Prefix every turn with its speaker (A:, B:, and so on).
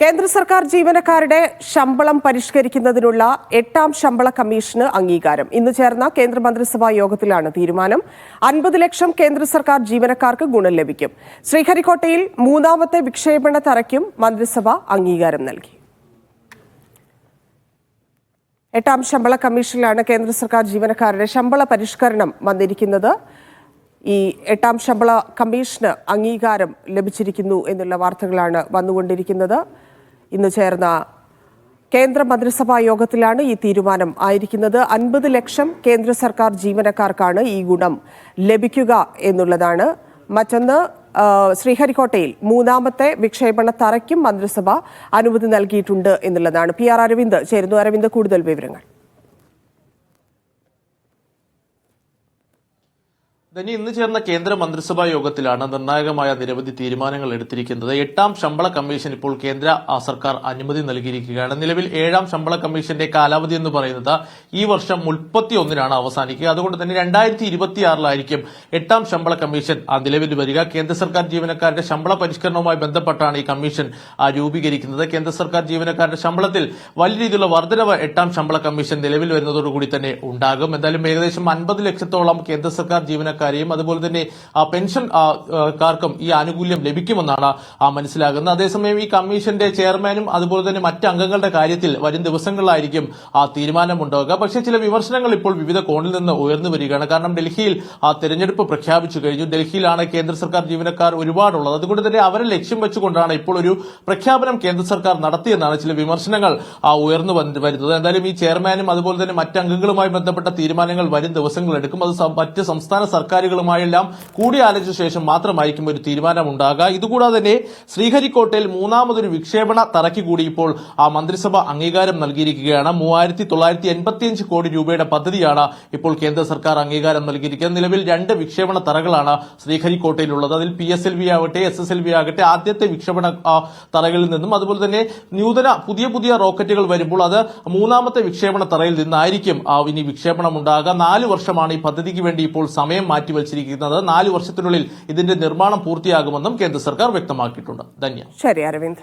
A: കേന്ദ്ര സർക്കാർ ജീവനക്കാരുടെ ശമ്പളം പരിഷ്കരിക്കുന്നതിനുള്ള 8ാം ശമ്പള കമ്മീഷന് അംഗീകാരം. ഇന്ന് ചേർന്ന കേന്ദ്രമന്ത്രിസഭാ യോഗത്തിലാണ് തീരുമാനം. 50 ലക്ഷം കേന്ദ്ര സർക്കാർ ജീവനക്കാർക്ക് ഗുണം ലഭിക്കും. ശ്രീഹരിക്കോട്ടയിൽ 3ാമത്തെ വിക്ഷേപണ തറയ്ക്കും മന്ത്രിസഭ അംഗീകാരം നൽകി. 8ാം ശമ്പള കമ്മീഷനിലാണ് കേന്ദ്ര സർക്കാർ ജീവനക്കാരുടെ ശമ്പള പരിഷ്കരണം വന്നിരിക്കുന്നത്. ഈ 8ാം ശമ്പള കമ്മീഷന് അംഗീകാരം ലഭിച്ചിരിക്കുന്നു എന്നുള്ള വാർത്തകളാണ് വന്നുകൊണ്ടിരിക്കുന്നത്. ഇന്ന് ചേർന്ന കേന്ദ്ര മന്ത്രിസഭാ യോഗത്തിലാണ് ഈ തീരുമാനം ആയിരിക്കുന്നത്. 50 ലക്ഷം കേന്ദ്ര സർക്കാർ ജീവനക്കാർക്കാണ് ഈ ഗുണം ലഭിക്കുക എന്നുള്ളതാണ്. മറ്റൊന്ന്, ശ്രീഹരിക്കോട്ടയിൽ 3ാമത്തെ വിക്ഷേപണ തറയ്ക്കും മന്ത്രിസഭ അനുമതി നൽകിയിട്ടുണ്ട് എന്നുള്ളതാണ്. PR അരവിന്ദ് ചേരുന്നു. അരവിന്ദ്, കൂടുതൽ വിവരങ്ങൾ.
B: ഇന്ന് ചേർന്ന കേന്ദ്ര മന്ത്രിസഭാ യോഗത്തിലാണ് നിർണായകമായ നിരവധി തീരുമാനങ്ങൾ എടുത്തിരിക്കുന്നത്. 8ാം ശമ്പള കമ്മീഷൻ ഇപ്പോൾ കേന്ദ്ര സർക്കാർ അനുമതി നൽകിയിരിക്കുകയാണ്. നിലവിൽ 7ാം ശമ്പള കമ്മീഷന്റെ കാലാവധി എന്ന് പറയുന്നത് ഈ വർഷം 31-നാണ് അവസാനിക്കുക. അതുകൊണ്ട് തന്നെ 2026-ലായിരിക്കും 8ാം ശമ്പള കമ്മീഷൻ നിലവിൽ വരിക. കേന്ദ്ര സർക്കാർ ജീവനക്കാരുടെ ശമ്പള പരിഷ്കരണവുമായി ബന്ധപ്പെട്ടാണ് ഈ കമ്മീഷൻ രൂപീകരിക്കുന്നത്. കേന്ദ്ര സർക്കാർ ജീവനക്കാരുടെ ശമ്പളത്തിൽ വലിയ രീതിയിലുള്ള വർധനവ് 8ാം ശമ്പള കമ്മീഷൻ നിലവിൽ വരുന്നതോടുകൂടി തന്നെ ഉണ്ടാകും. എന്തായാലും ഏകദേശം 50 ലക്ഷത്തോളം കേന്ദ്ര സർക്കാർ ജീവനക്കാർ അതുപോലെ തന്നെ പെൻഷൻകാർക്കും ഈ ആനുകൂല്യം ലഭിക്കുമെന്നാണ് മനസ്സിലാകുന്നത്. അതേസമയം ഈ കമ്മീഷന്റെ ചെയർമാനും അതുപോലെ തന്നെ മറ്റ് അംഗങ്ങളുടെ കാര്യത്തിൽ വരും ദിവസങ്ങളിലായിരിക്കും തീരുമാനമുണ്ടാകുക. പക്ഷേ ചില വിമർശനങ്ങൾ ഇപ്പോൾ വിവിധ കോണിൽ നിന്ന് ഉയർന്നു വരികയാണ്. കാരണം ഡൽഹിയിൽ തെരഞ്ഞെടുപ്പ് പ്രഖ്യാപിച്ചു കഴിഞ്ഞു. ഡൽഹിയിലാണ് കേന്ദ്ര സർക്കാർ ജീവനക്കാർ ഒരുപാടുള്ളത്. അതുകൊണ്ട് തന്നെ അവരെ ലക്ഷ്യം വെച്ചുകൊണ്ടാണ് ഇപ്പോൾ ഒരു പ്രഖ്യാപനം കേന്ദ്ര സർക്കാർ നടത്തിയെന്നാണ് ചില വിമർശനങ്ങൾ ഉയർന്നു വരുന്നത്. എന്തായാലും ഈ ചെയർമാനും അതുപോലെ തന്നെ മറ്റ് അംഗങ്ങളുമായി ബന്ധപ്പെട്ട തീരുമാനങ്ങൾ വരും ദിവസങ്ങളെടുക്കും. അത് മറ്റ് സംസ്ഥാന സർക്കാരുകളുമായെല്ലാം കൂടിയാലോചിച്ച ശേഷം മാത്രമായിരിക്കും ഒരു തീരുമാനമുണ്ടാകുക. ഇതുകൂടാതെ തന്നെ ശ്രീഹരിക്കോട്ടയിൽ 3ാമതൊരു വിക്ഷേപണ തറയ്ക്ക് കൂടി ഇപ്പോൾ മന്ത്രിസഭ അംഗീകാരം നൽകിയിരിക്കുകയാണ്. 3985 കോടി രൂപയുടെ പദ്ധതിയാണ് ഇപ്പോൾ കേന്ദ്ര സർക്കാർ അംഗീകാരം നൽകിയിരിക്കുന്നത്. നിലവിൽ 2 വിക്ഷേപണ തറകളാണ് ശ്രീഹരിക്കോട്ടയിലുള്ളത്. അതിൽ PSLV ആവട്ടെ SSLV ആകട്ടെ ആദ്യത്തെ വിക്ഷേപണ തറകളിൽ നിന്നും അതുപോലെ തന്നെ നൂതന പുതിയ റോക്കറ്റുകൾ വരുമ്പോൾ അത് 3ാമത്തെ വിക്ഷേപണ തറയിൽ നിന്നായിരിക്കും ഇനി വിക്ഷേപണം ഉണ്ടാകുക. 4 വർഷമാണ് ഈ പദ്ധതിക്ക് വേണ്ടി ഇപ്പോൾ സമയം മാറ്റിവച്ചിരിക്കുന്നത്. 4 വർഷത്തിനുള്ളിൽ ഇതിന്റെ നിർമ്മാണം പൂർത്തിയാകുമെന്നും കേന്ദ്ര സർക്കാർ വ്യക്തമാക്കിയിട്ടുണ്ട്. ധന്യ.
A: ശരി അരവിന്ദ്.